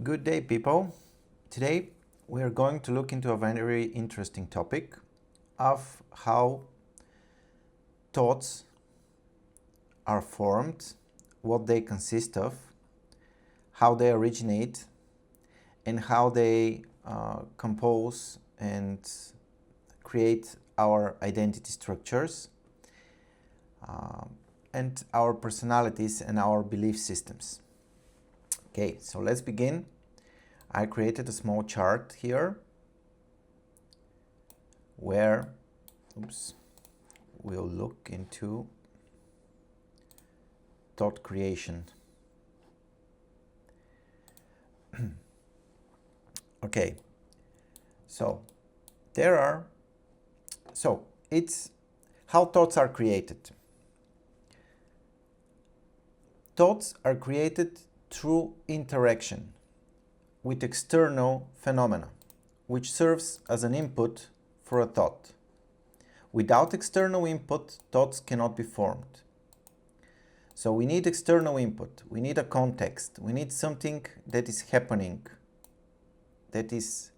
Good day, people. Today we are going to look into a very interesting topic of how thoughts are formed, what they consist of, how they originate, and how they compose and create our identity structures and our personalities and our belief systems. Okay, so let's begin. I created a small chart here where we'll look into thought creation. Okay, so it's how thoughts are created. Thoughts are created through interaction with external phenomena, which serves as an input for a thought. Without external input, thoughts cannot be formed. So we need external input, we need a context, we need something that is happening, that is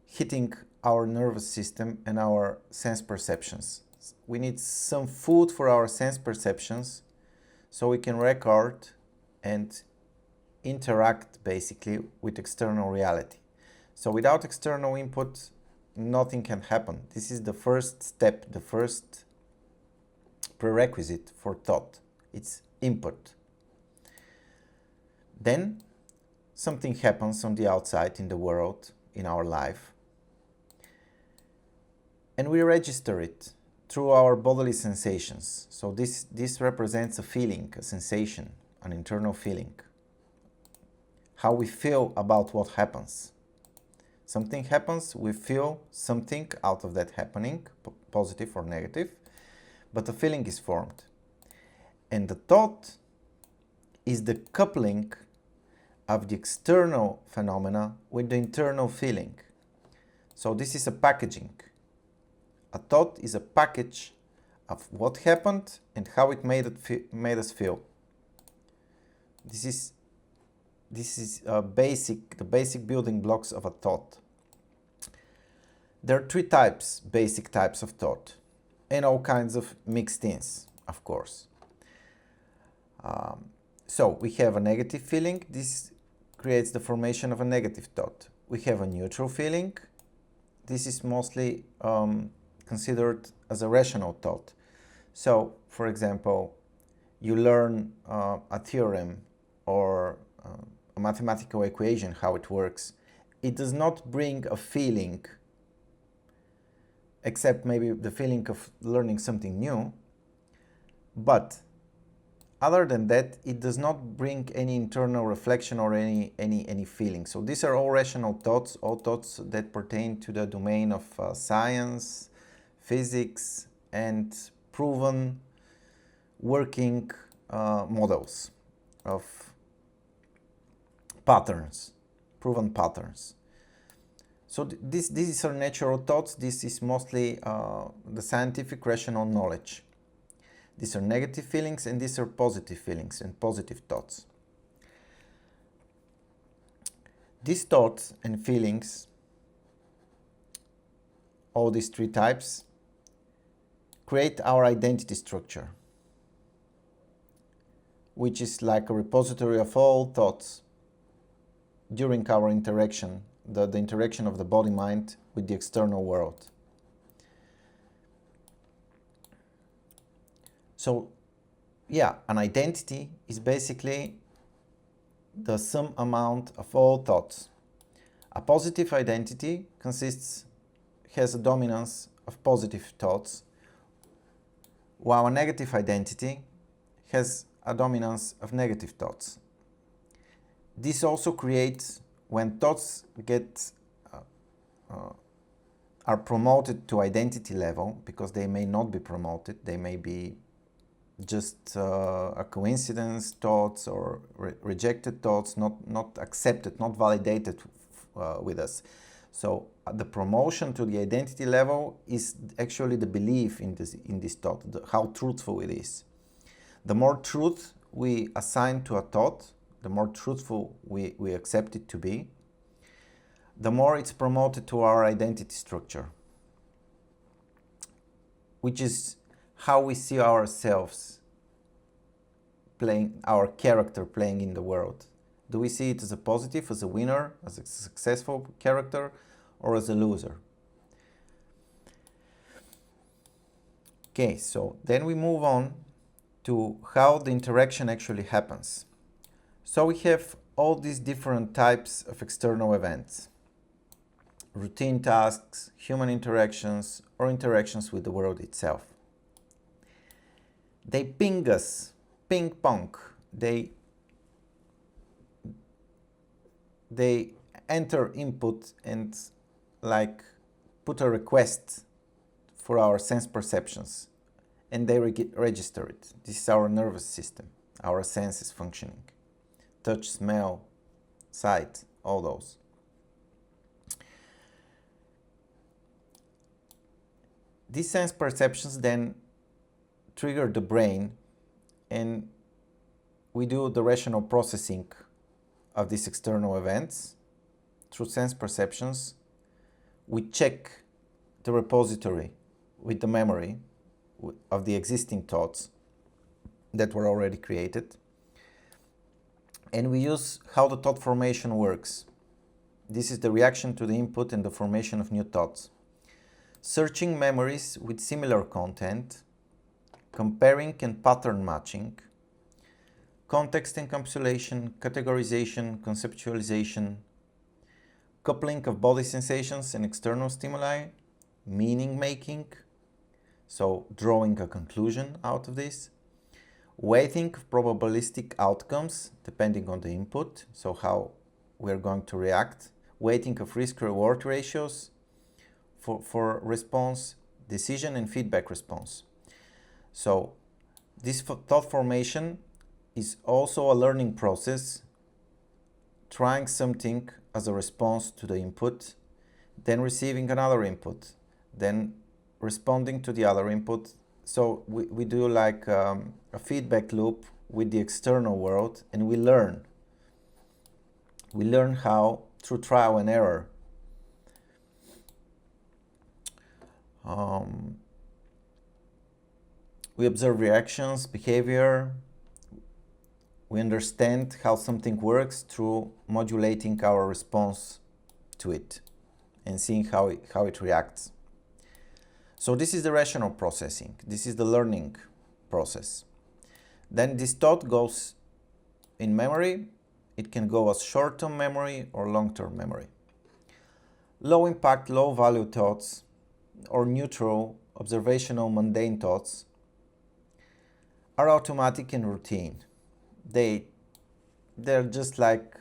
hitting our nervous system and our sense perceptions. We need some food for our sense perceptions so we can record and interact basically with external reality. So without external input, nothing can happen. This is the first step, the first prerequisite for thought. It's input. Then something happens on the outside in the world, in our life, and we register it through our bodily sensations. So this represents a feeling, a sensation, an internal feeling. How we feel about what happens. Something happens, we feel something out of that happening, positive or negative, but a feeling is formed. And the thought is the coupling of the external phenomena with the internal feeling. So this is a packaging. A thought is a package of what happened and how it made us feel. This is the basic building blocks of a thought. There are three basic types of thought, and all kinds of mixed-ins, of course. So we have a negative feeling. This creates the formation of a negative thought. We have a neutral feeling. This is mostly considered as a rational thought. So, for example, you learn a theorem or a mathematical equation, how it works. It does not bring a feeling, except maybe the feeling of learning something new. But other than that, it does not bring any internal reflection or any feeling. So these are all rational thoughts, all thoughts that pertain to the domain of science, physics, and proven working models of patterns, proven patterns. So these are natural thoughts. This is mostly the scientific rational knowledge. These are negative feelings and these are positive feelings and positive thoughts. These thoughts and feelings, all these three types, create our identity structure, which is like a repository of all thoughts during our interaction, the interaction of the body-mind with the external world. So, yeah, an identity is basically the sum amount of all thoughts. A positive identity has a dominance of positive thoughts, while a negative identity has a dominance of negative thoughts. This also creates, when thoughts are promoted to identity level, because they may not be promoted, they may be just a coincidence thoughts or rejected thoughts, not accepted, not validated with us. So the promotion to the identity level is actually the belief in this thought, how truthful it is. The more truth we assign to a thought, the more truthful we accept it to be, the more it's promoted to our identity structure, which is how we see ourselves playing, our character playing in the world. Do we see it as a positive, as a winner, as a successful character, or as a loser? Okay, so then we move on to how the interaction actually happens. So we have all these different types of external events: routine tasks, human interactions, or interactions with the world itself. They ping us, ping pong. They enter input and like put a request for our sense perceptions, and they register it. This is our nervous system, our senses functioning. Touch, smell, sight, all those. These sense perceptions then trigger the brain, and we do the rational processing of these external events through sense perceptions. We check the repository with the memory of the existing thoughts that were already created, and we use how the thought formation works. This is the reaction to the input and the formation of new thoughts. Searching memories with similar content, comparing and pattern matching, context encapsulation, categorization, conceptualization, coupling of body sensations and external stimuli, meaning making, so drawing a conclusion out of this, weighting of probabilistic outcomes depending on the input, so how we're going to react, weighting of risk-reward ratios for response, decision and feedback response. So this thought formation is also a learning process, trying something as a response to the input, then receiving another input, then responding to the other input. So we do like a feedback loop with the external world, and we learn. We learn how, through trial and error. We observe reactions, behavior. We understand how something works through modulating our response to it and seeing how it reacts. So this is the rational processing. This is the learning process. Then this thought goes in memory. It can go as short-term memory or long-term memory. Low impact, low value thoughts or neutral, observational, mundane thoughts are automatic and routine. They're just like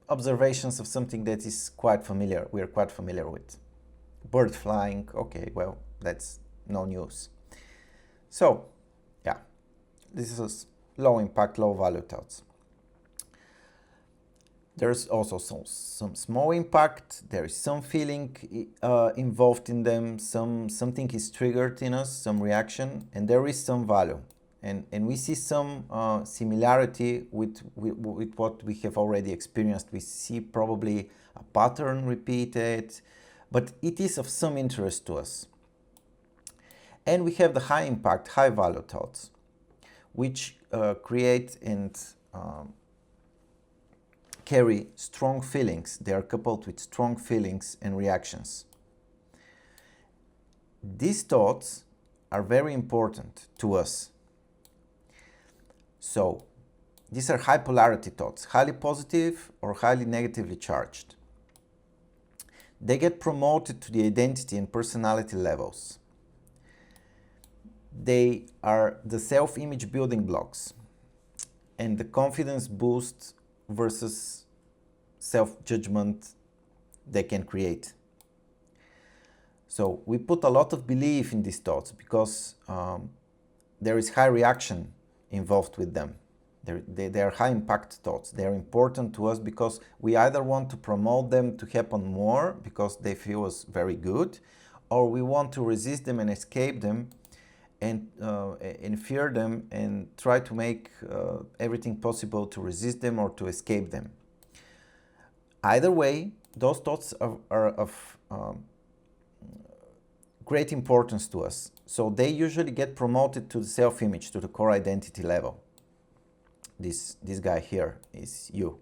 observations of something that is quite familiar. We are quite familiar with. Bird flying, okay, well, that's no news. So, yeah, this is low impact, low value thoughts. There's also some small impact. There is some feeling involved in them. Something is triggered in us, some reaction, and there is some value. And we see some similarity with what we have already experienced. We see probably a pattern repeated, but it is of some interest to us. And we have the high impact, high value thoughts, which create and carry strong feelings. They are coupled with strong feelings and reactions. These thoughts are very important to us. So, these are high polarity thoughts, highly positive or highly negatively charged. They get promoted to the identity and personality levels. They are the self-image building blocks and the confidence boost versus self-judgment they can create. So we put a lot of belief in these thoughts because there is high reaction involved with them. They are high impact thoughts. They are important to us because we either want to promote them to happen more because they feel us very good, or we want to resist them and escape them and fear them and try to make everything possible to resist them or to escape them. Either way, those thoughts are of great importance to us. So they usually get promoted to the self-image, to the core identity level. This guy here is you.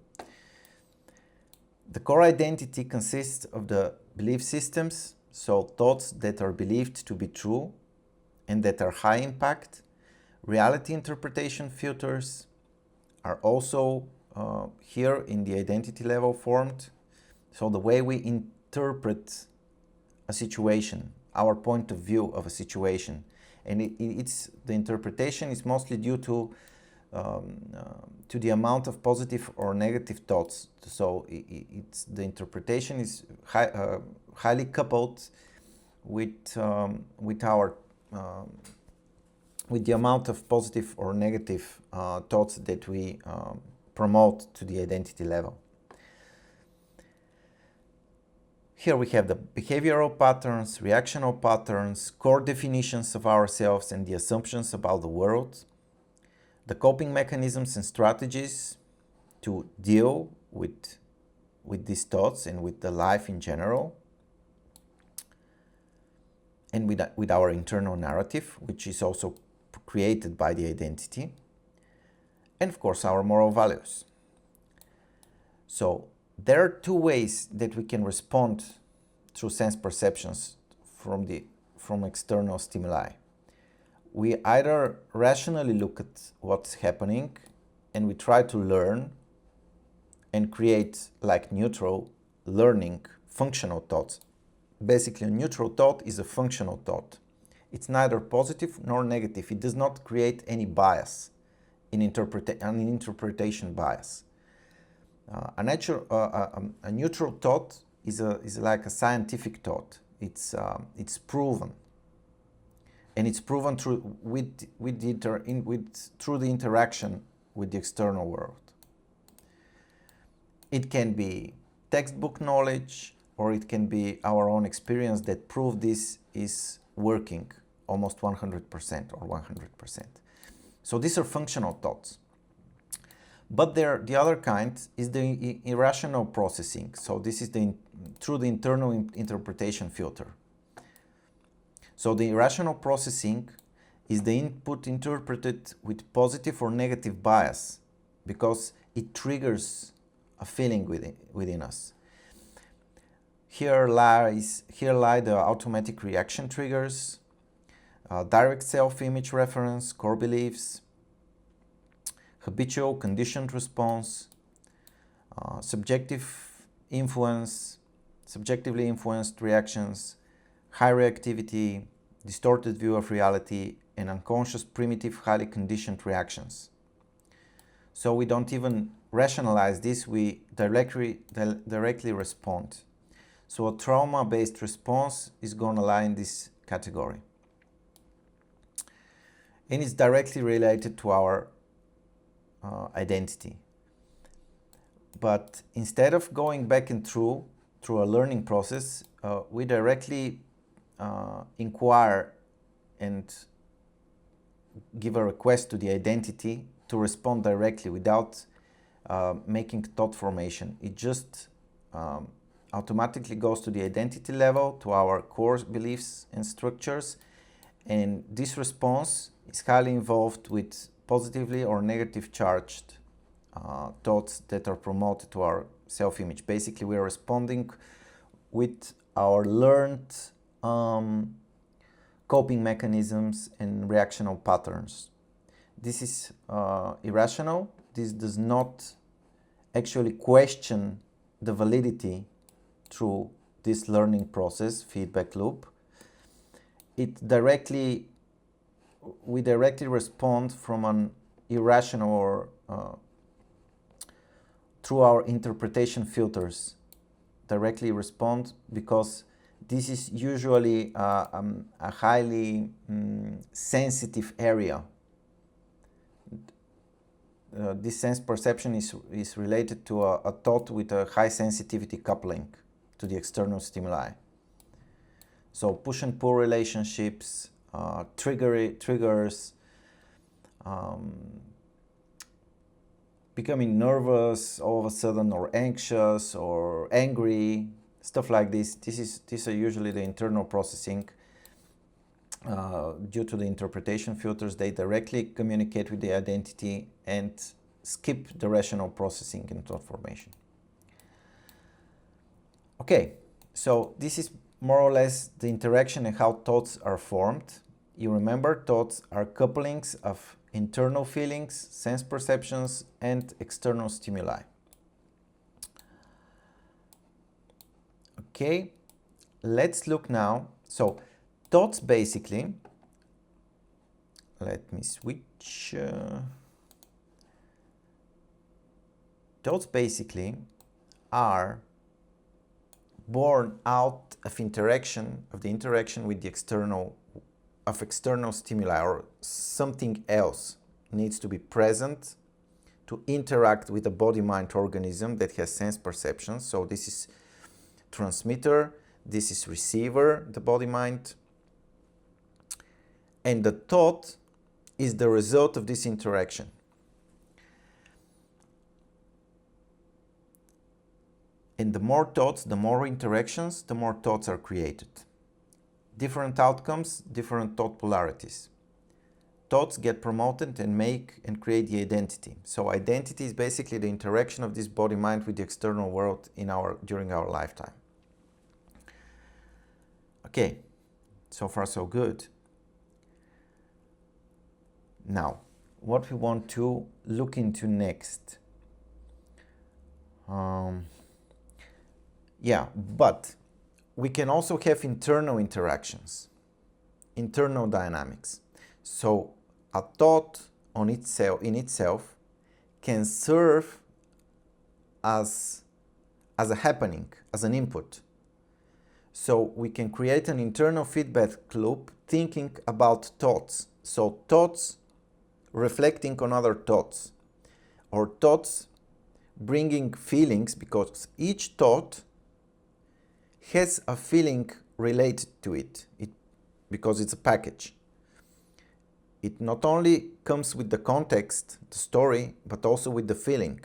The core identity consists of the belief systems, so thoughts that are believed to be true and that are high impact. Reality interpretation filters are also here in the identity level formed. So the way we interpret a situation, our point of view of a situation, and the interpretation is mostly due to the amount of positive or negative thoughts. So the interpretation is highly coupled with the amount of positive or negative thoughts that we promote to the identity level. Here we have the behavioral patterns, reactional patterns, core definitions of ourselves and the assumptions about the world, the coping mechanisms and strategies to deal with these thoughts and with the life in general, and with our internal narrative, which is also created by the identity, and of course our moral values. So there are two ways that we can respond through sense perceptions from external stimuli. We either rationally look at what's happening and we try to learn and create like neutral learning functional thoughts. Basically, a neutral thought is a functional thought. It's neither positive nor negative. It does not create any bias, an interpretation bias. A neutral thought is like a scientific thought. It's proven, and it's proven through the interaction with the external world. It can be textbook knowledge, or it can be our own experience that prove this is working almost 100% or 100%. So these are functional thoughts. But the other kind is the irrational processing. So this is through the internal interpretation filter. So the irrational processing is the input interpreted with positive or negative bias because it triggers a feeling within us. Here lie the automatic reaction triggers, direct self-image reference, core beliefs, habitual conditioned response, subjective influence, subjectively influenced reactions, high reactivity, distorted view of reality, and unconscious primitive highly conditioned reactions. So we don't even rationalize this, we directly respond. So a trauma-based response is going to lie in this category. And it's directly related to our identity. But instead of going back and through a learning process, we directly inquire and give a request to the identity to respond directly without making thought formation. It just automatically goes to the identity level, to our core beliefs and structures, and this response is highly involved with positively or negative charged thoughts that are promoted to our self-image. Basically, we are responding with our learned coping mechanisms and reactional patterns. This is irrational. This does not actually question the validity through this learning process, feedback loop. We directly respond from an irrational or through our interpretation filters, directly respond because this is usually a highly sensitive area. This sense perception is related to a thought with a high sensitivity coupling to the external stimuli. So push and pull relationships, triggers, becoming nervous all of a sudden, or anxious or angry, stuff like this. These are usually the internal processing. Due to the interpretation filters, they directly communicate with the identity and skip the rational processing and thought formation. Okay, so this is more or less the interaction and how thoughts are formed. You remember, thoughts are couplings of internal feelings, sense perceptions, and external stimuli. Okay, let's look now. So thoughts basically, let me switch. Thoughts basically are born out of the interaction with the external stimuli, or something else needs to be present to interact with the body-mind organism that has sense perceptions. So this is transmitter, this is receiver, the body-mind, and the thought is the result of this interaction. And the more thoughts, the more interactions, the more thoughts are created. Different outcomes, different thought polarities. Thoughts get promoted and make and create the identity. So identity is basically the interaction of this body-mind with the external world during our lifetime. Okay, so far so good. Now, what we want to look into next. But we can also have internal interactions, internal dynamics. So a thought in itself can serve as a happening, as an input. So we can create an internal feedback loop thinking about thoughts. So thoughts reflecting on other thoughts, or thoughts bringing feelings, because each thought has a feeling related to it, because it's a package. It not only comes with the context, the story, but also with the feeling.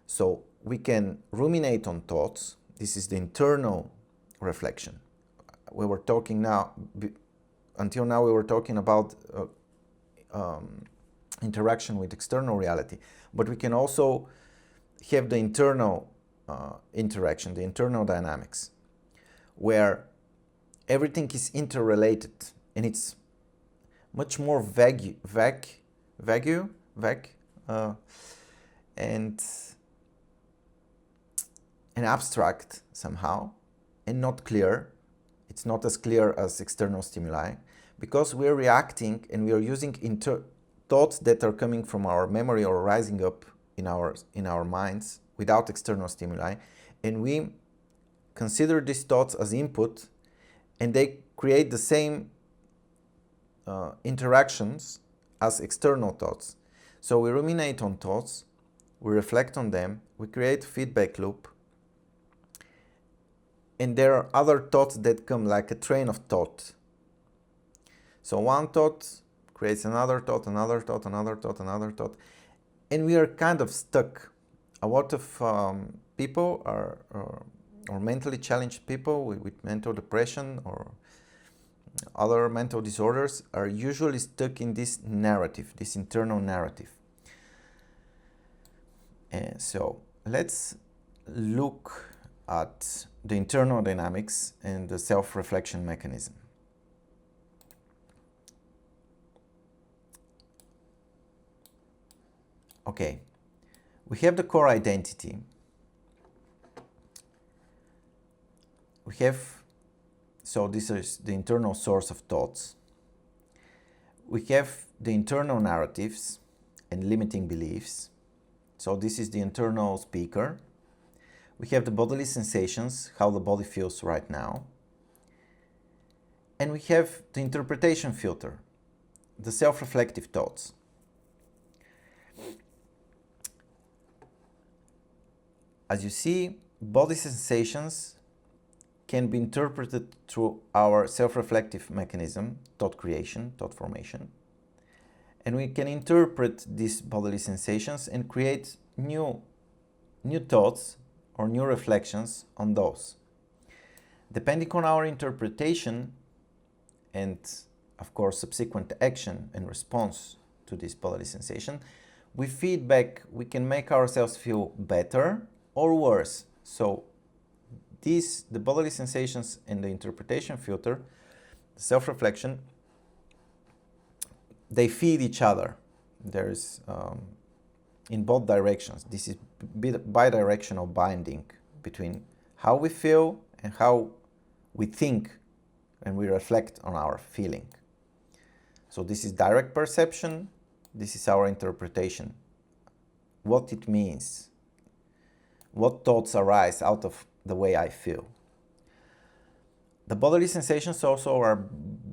So we can ruminate on thoughts. This is the internal reflection. We were talking now, until now we were talking about interaction with external reality, but we can also have the internal interaction, the internal dynamics, where everything is interrelated, and it's much more vague, and abstract somehow, and not clear. It's not as clear as external stimuli, because we're reacting and we are using thoughts that are coming from our memory or rising up in our minds without external stimuli, and we consider these thoughts as input, and they create the same interactions as external thoughts. So we ruminate on thoughts, we reflect on them, we create a feedback loop, and there are other thoughts that come like a train of thought. So one thought creates another thought, another thought, another thought, another thought, and we are kind of stuck. A lot of people or mentally challenged people with mental depression or other mental disorders are usually stuck in this narrative, this internal narrative. And so let's look at the internal dynamics and the self-reflection mechanism. Okay, we have the core identity. So this is the internal source of thoughts. We have the internal narratives and limiting beliefs. So this is the internal speaker. We have the bodily sensations, how the body feels right now. And we have the interpretation filter, the self-reflective thoughts. As you see, body sensations can be interpreted through our self-reflective mechanism, thought creation, thought formation. And we can interpret these bodily sensations and create new thoughts or new reflections on those. Depending on our interpretation and, of course, subsequent action and response to this bodily sensation, with feedback, we can make ourselves feel better or worse. So the bodily sensations and the interpretation filter, self-reflection, they feed each other. There's in both directions. This is bidirectional binding between how we feel and how we think and we reflect on our feeling. So this is direct perception. This is our interpretation. What it means. What thoughts arise out of the way I feel. The bodily sensations also are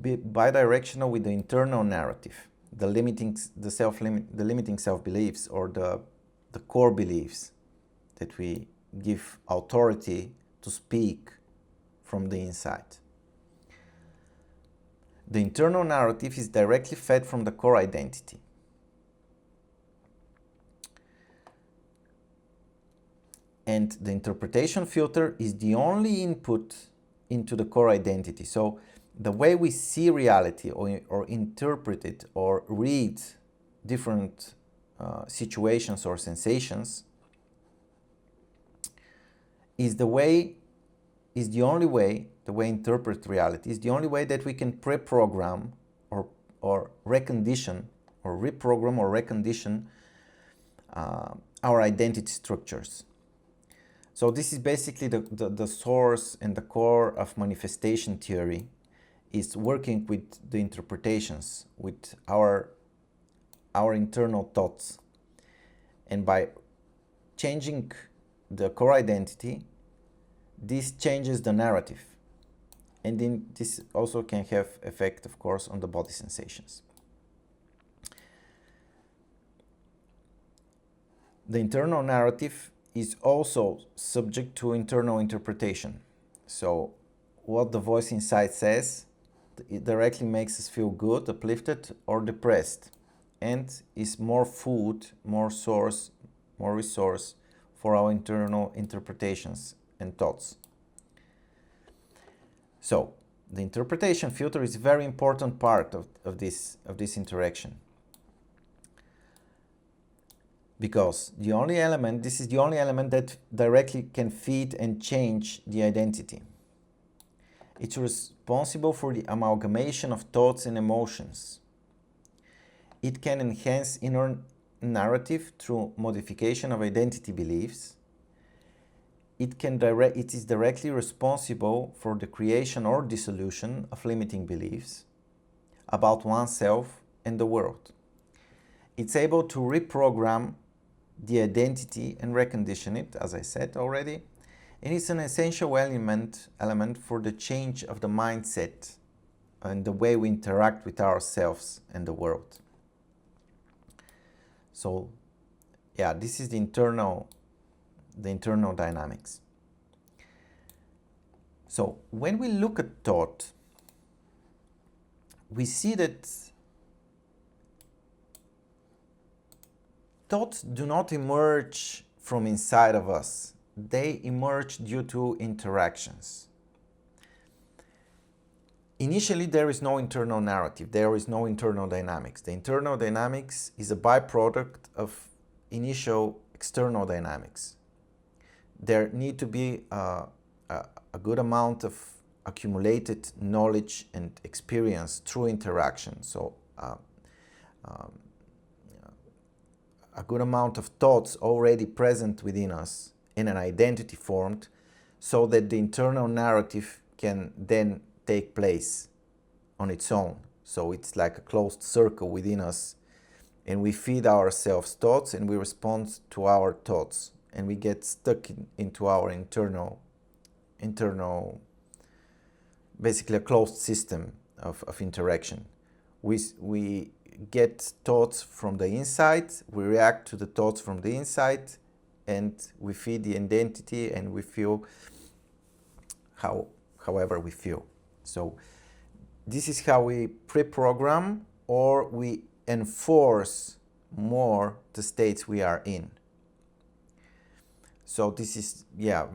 bidirectional with the internal narrative, the limiting self-beliefs or the core beliefs that we give authority to speak from the inside. The internal narrative is directly fed from the core identity. And the interpretation filter is the only input into the core identity. So the way we see reality or interpret it or read different situations or sensations is the only way, the way interpret reality is the only way that we can pre-program or recondition or reprogram or recondition our identity structures. So this is basically the source and the core of manifestation theory, is working with the interpretations, with our internal thoughts. And by changing the core identity, this changes the narrative. And then this also can have effect, of course, on the body sensations. The internal narrative is also subject to internal interpretation. So what the voice inside says, it directly makes us feel good, uplifted, or depressed, and is more food, more source, more resource for our internal interpretations and thoughts. So the interpretation filter is a very important part of this interaction. Because this is the only element that directly can feed and change the identity. It's responsible for the amalgamation of thoughts and emotions. It can enhance inner narrative through modification of identity beliefs. It is directly responsible for the creation or dissolution of limiting beliefs about oneself and the world. It's able to reprogram the identity and recondition it, as I said already, and it's an essential element for the change of the mindset and the way we interact with ourselves and the world. So, yeah, this is the internal dynamics. So, when we look at thought, we see that thoughts do not emerge from inside of us. They emerge due to interactions. Initially, there is no internal narrative. There is no internal dynamics. The internal dynamics is a byproduct of initial external dynamics. There need to be a good amount of accumulated knowledge and experience through interaction. So, a good amount of thoughts already present within us and an identity formed so that the internal narrative can then take place on its own. So it's like a closed circle within us, and we feed ourselves thoughts and we respond to our thoughts, and we get stuck into our internal, basically a closed system of interaction. We get thoughts from the inside, we react to the thoughts from the inside, and we feed the identity, and we feel how however we feel. So this is how we pre-program or we enforce more the states we are in. So this is, yeah,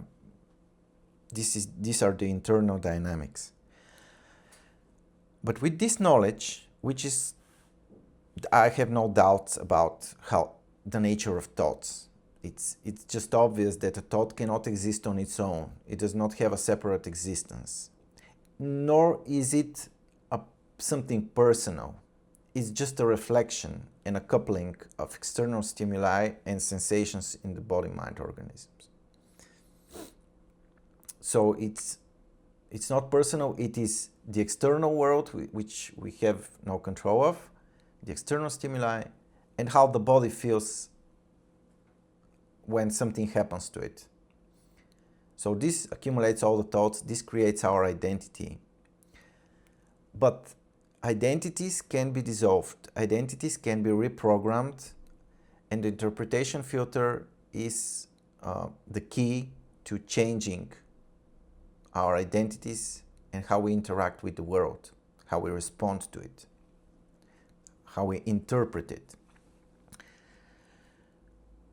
these are the internal dynamics. But with this knowledge, which is, I have no doubts about how the nature of thoughts. It's just obvious that a thought cannot exist on its own. It does not have a separate existence. Nor is it something personal. It's just a reflection and a coupling of external stimuli and sensations in the body-mind organisms. So it's not personal, it is the external world which we have no control of, the external stimuli, and how the body feels when something happens to it. So this accumulates all the thoughts, this creates our identity. But identities can be dissolved, identities can be reprogrammed, and the interpretation filter is the key to changing our identities and how we interact with the world, how we respond to it, how we interpret it.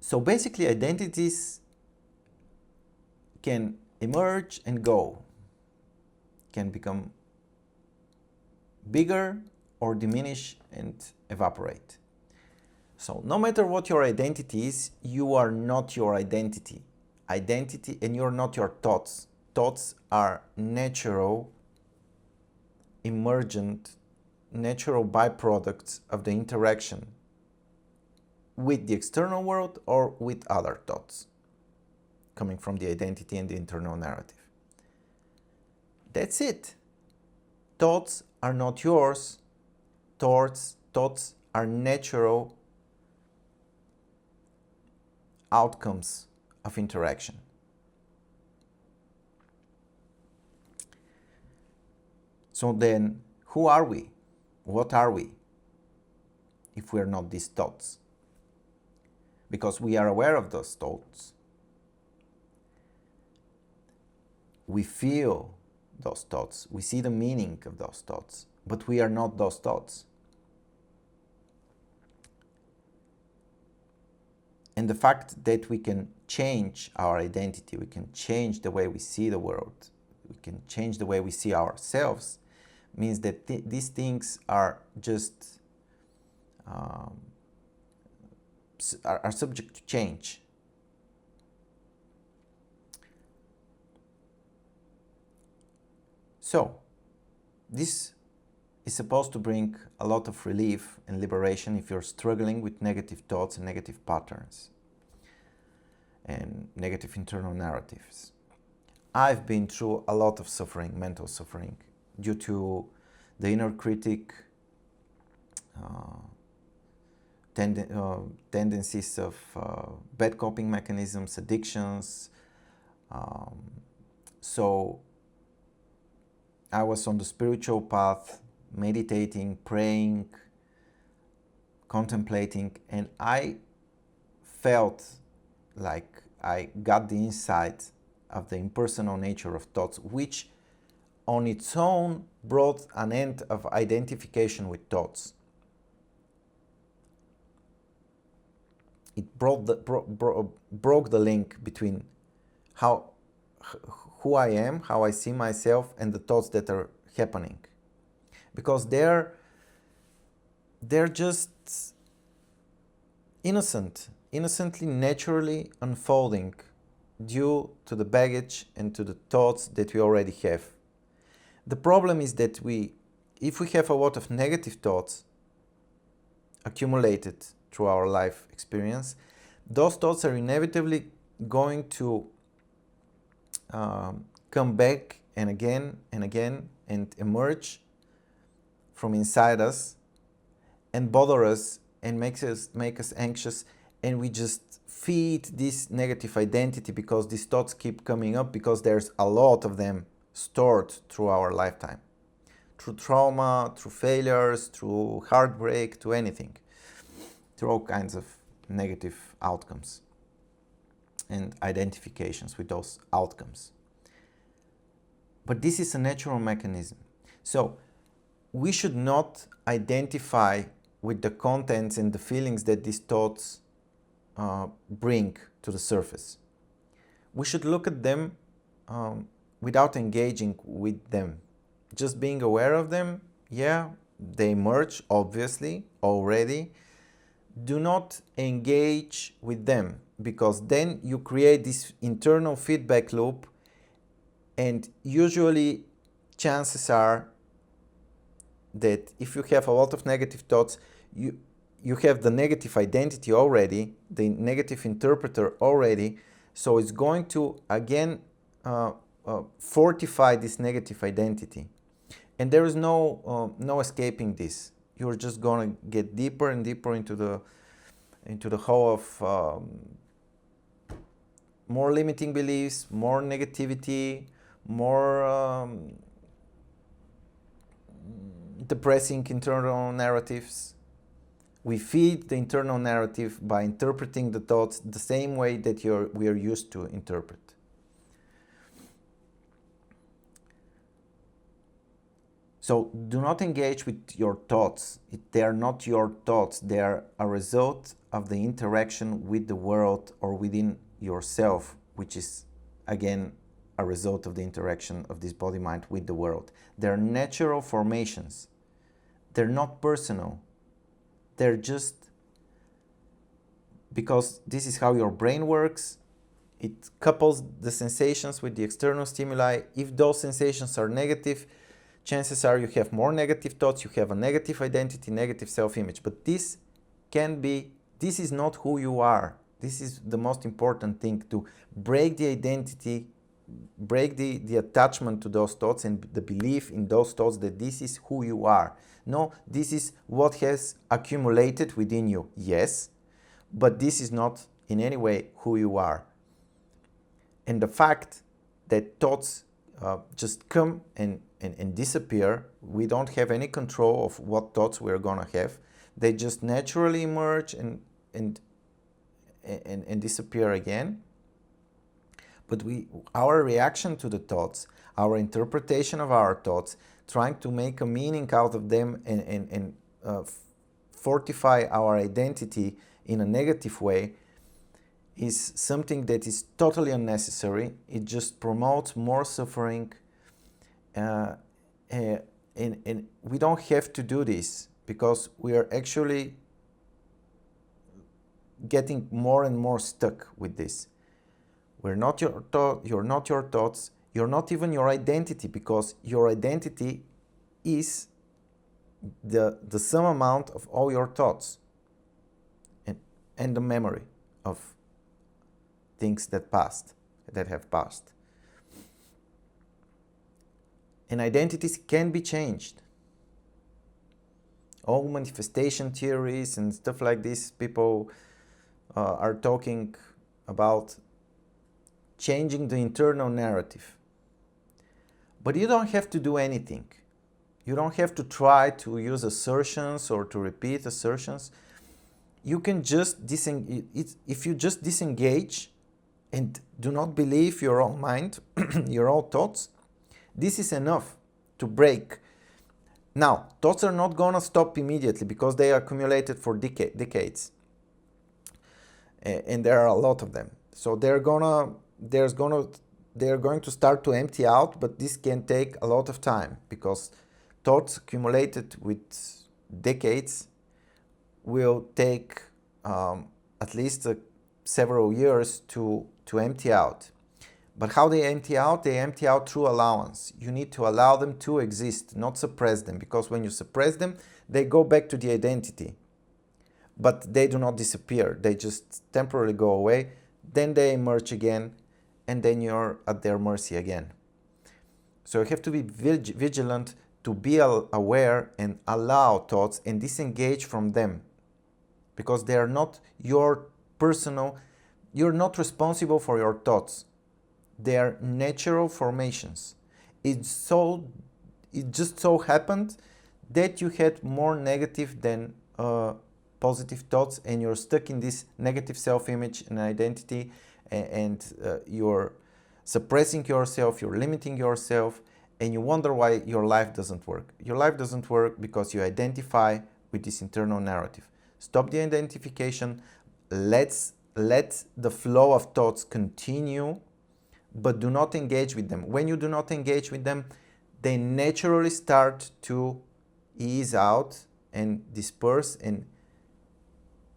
So basically, identities can emerge and go, can become bigger or diminish and evaporate. So no matter what your identity is, you are not your identity. Identity, and you're not your thoughts. Thoughts are natural, emergent, natural byproducts of the interaction with the external world or with other thoughts coming from the identity and the internal narrative. That's it. Thoughts are not yours. Thoughts are natural outcomes of interaction. So then, who are we? What are we if we are not these thoughts? Because we are aware of those thoughts. We feel those thoughts. We see the meaning of those thoughts. But we are not those thoughts. And the fact that we can change our identity, we can change the way we see the world, we can change the way we see ourselves, means that these things are just are subject to change. So, this is supposed to bring a lot of relief and liberation if you're struggling with negative thoughts and negative patterns and negative internal narratives. I've been through a lot of suffering, mental suffering, due to the inner critic, tendencies of bad coping mechanisms, addictions. So I was on the spiritual path, meditating, praying, contemplating, and I felt like I got the insight of the impersonal nature of thoughts, which on its own brought an end of identification with thoughts. It broke the link between who I am, how I see myself, and the thoughts that are happening. Because they're just innocently, naturally unfolding due to the baggage and to the thoughts that we already have. The problem is that if we have a lot of negative thoughts accumulated through our life experience, those thoughts are inevitably going to come back and again and emerge from inside us and bother us and make us anxious, and we just feed this negative identity because these thoughts keep coming up because there's a lot of them stored through our lifetime, through trauma, through failures, through heartbreak, to anything, through all kinds of negative outcomes and identifications with those outcomes. But this is a natural mechanism. So we should not identify with the contents and the feelings that these thoughts bring to the surface. We should look at them without engaging with them. Just being aware of them, yeah, they emerge, obviously, already. Do not engage with them, because then you create this internal feedback loop, and usually chances are that if you have a lot of negative thoughts, you have the negative identity already, the negative interpreter already, so it's going to again fortify this negative identity. And there is no escaping this. You're just going to get deeper and deeper into the hole of more limiting beliefs, more negativity, more depressing internal narratives. We feed the internal narrative by interpreting the thoughts the same way that we are used to interpret. So do not engage with your thoughts. They are not your thoughts. They are a result of the interaction with the world or within yourself, which is, again, a result of the interaction of this body-mind with the world. They're natural formations. They're not personal. They're just because this is how your brain works. It couples the sensations with the external stimuli. If those sensations are negative, chances are you have more negative thoughts, you have a negative identity, negative self-image. But this is not who you are. This is the most important thing, to break the identity, break the attachment to those thoughts and the belief in those thoughts that this is who you are. No, this is what has accumulated within you, yes, but this is not in any way who you are. And the fact that thoughts just come and disappear, we don't have any control of what thoughts we're gonna have. They just naturally emerge and disappear again. But our reaction to the thoughts, our interpretation of our thoughts, trying to make a meaning out of them and fortify our identity in a negative way, is something that is totally unnecessary. It just promotes more suffering, and we don't have to do this, because we are actually getting more and more stuck with this. We're not your you're not your thoughts, you're not even your identity, because your identity is the sum amount of all your thoughts and the memory of things that have passed. And identities can be changed. All manifestation theories and stuff like this, people are talking about changing the internal narrative. But you don't have to do anything. You don't have to try to use assertions or to repeat assertions. You can just if you just disengage and do not believe your own mind, your own thoughts, this is enough to break. Now, thoughts are not gonna stop immediately, because they accumulated for decades. And there are a lot of them. So they're going to start to empty out, but this can take a lot of time, because thoughts accumulated with decades will take at least several years to empty out. But how they empty out? They empty out through allowance. You need to allow them to exist, not suppress them, because when you suppress them, they go back to the identity. But they do not disappear. They just temporarily go away. Then they emerge again, and then you're at their mercy again. So you have to be vigilant, to be aware and allow thoughts and disengage from them, because they are not your personal. You're not responsible for your thoughts. They are natural formations. It just so happened that you had more negative than positive thoughts, and you're stuck in this negative self-image and identity, and you're suppressing yourself, you're limiting yourself, and you wonder why your life doesn't work. Your life doesn't work because you identify with this internal narrative. Stop the identification. Let the flow of thoughts continue, but do not engage with them. When you do not engage with them, they naturally start to ease out and disperse, and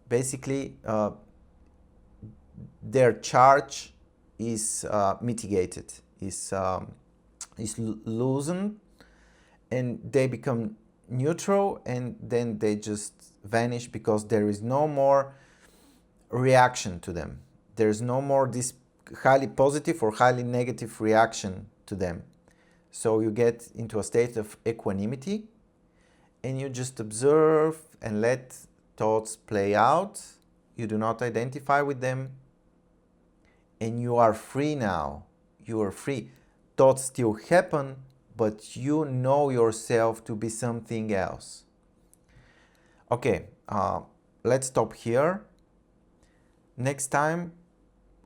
basically their charge is mitigated, is loosened, and they become neutral, and then they just vanish because there is no more reaction to them. There's no more this highly positive or highly negative reaction to them. So you get into a state of equanimity, and you just observe and let thoughts play out. You do not identify with them, and you are free now. You are free. Thoughts still happen, but you know yourself to be something else. Okay, let's stop here. Next time,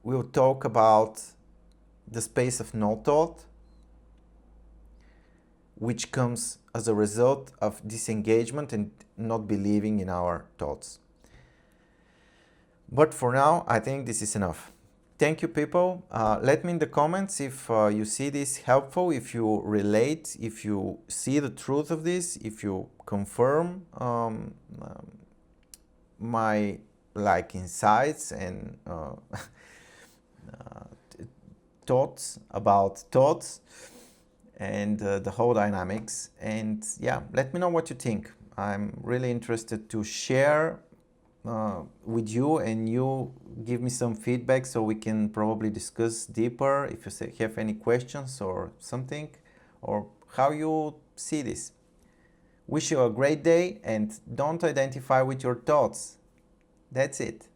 we'll talk about the space of no thought, which comes as a result of disengagement and not believing in our thoughts. But for now, I think this is enough. Thank you, people. Let me in the comments if you see this helpful, if you relate, if you see the truth of this, if you confirm my insights and thoughts about thoughts and the whole dynamics. And yeah, let me know what you think. I'm really interested to share with you, and you give me some feedback so we can probably discuss deeper if you have any questions or something, or how you see this. Wish you a great day, and don't identify with your thoughts. That's it.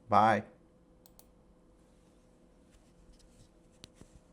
Bye.